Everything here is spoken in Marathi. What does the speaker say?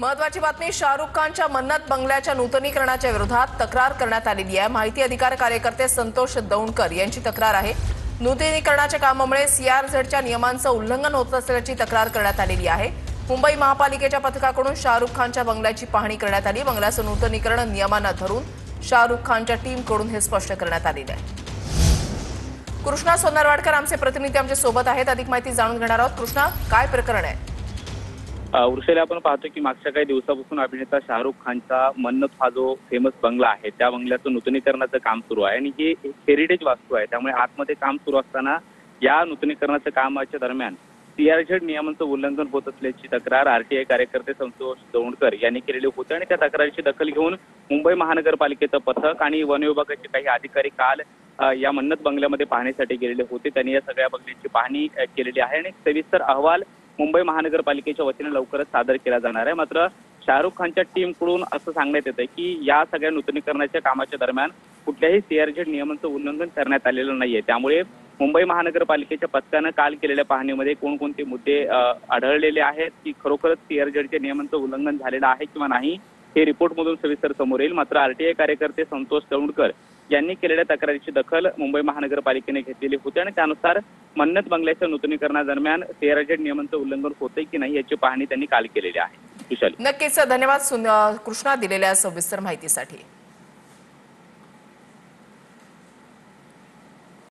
महत्वाची बातमी, शाहरुख खानच्या मन्नत बंगल्याच्या नूतनीकरणाच्या विरोधात तक्रार करण्यात आलेली आहे। माहिती अधिकार कार्यकर्ते संतोष दौंडकर यांची तक्रार आहे। नूतनीकरणाच्या कामामुळे सीआरझेडच्या नियमांचं उल्लंघन होत असल्याची तक्रार करण्यात आलेली आहे। मुंबई महापालिकेच्या पथकाकडून शाहरुख खानच्या बंगल्याची पाहणी करण्यात आली। बंगल्याचं नूतनीकरण नियमांना धरून शाहरुख खानच्या टीमकडून हे स्पष्ट करण्यात आलेलं आहे। कृष्णा सोनारवाडकर आमचे प्रतिनिधी आमच्या सोबत आहेत, अधिक माहिती जाणून घेणार आहोत। कृष्णा, काय प्रकरण आहे? उर्षेला आपण पाहतो की मागच्या काही दिवसापासून अभिनेता शाहरुख खानचा मन्नत हा जो फेमस बंगला आहे त्या बंगल्याचं नूतनीकरणाचं काम सुरू आहे आणि ही हेरिटेज वास्तू आहे, त्यामुळे आतमध्ये काम सुरू असताना या नूतनीकरणाच्या कामाच्या दरम्यान सीआरझेड नियमांचं उल्लंघन होत असल्याची तक्रार आरटीआय कार्यकर्ते संतोष दौंडकर यांनी केलेली होती आणि त्या तक्रारीची दखल घेऊन मुंबई महानगरपालिकेचं पथक आणि वन विभागाचे काही अधिकारी काल या मन्नत बंगल्यामध्ये पाहण्यासाठी गेलेले होते। त्यांनी या सगळ्या बंगल्याची पाहणी केलेली आहे आणि सविस्तर अहवाल मुंबई महानगरपालिकेच्या वतीने लवकरच सादर केला जाणार आहे। मात्र शाहरुख खानच्या टीमकडून असं सांगण्यात येतं की या सगळ्या नूतनीकरणाच्या कामाच्या दरम्यान कुठल्याही सीआरझेड नियमांचं उल्लंघन करण्यात आलेलं नाहीये, त्यामुळे मुंबई महानगरपालिकेच्या पथकानं काल केलेल्या पाहणीमध्ये कोणकोणते मुद्दे आढळलेले आहेत की खरोखरच सीआरझेडच्या नियमांचं उल्लंघन झालेलं आहे किंवा नाही हे रिपोर्टमधून सविस्तर समोर येईल। मात्र आरटीआय कार्यकर्ते संतोष दौंडकर यांनी केलेल्या तक्रारीची दखल मुंबई महानगरपालिकेने घेतलेली होती आणि त्यानुसार मन्नत बंगल्याच्या नूतनीकरणादरम्यान सीआरझेड नियमांचं उल्लंघन होतंय की नाही याची पाहणी त्यांनी काल केलेली आहे। नक्कीच, धन्यवाद कृष्णा दिलेल्या सविस्तर माहितीसाठी।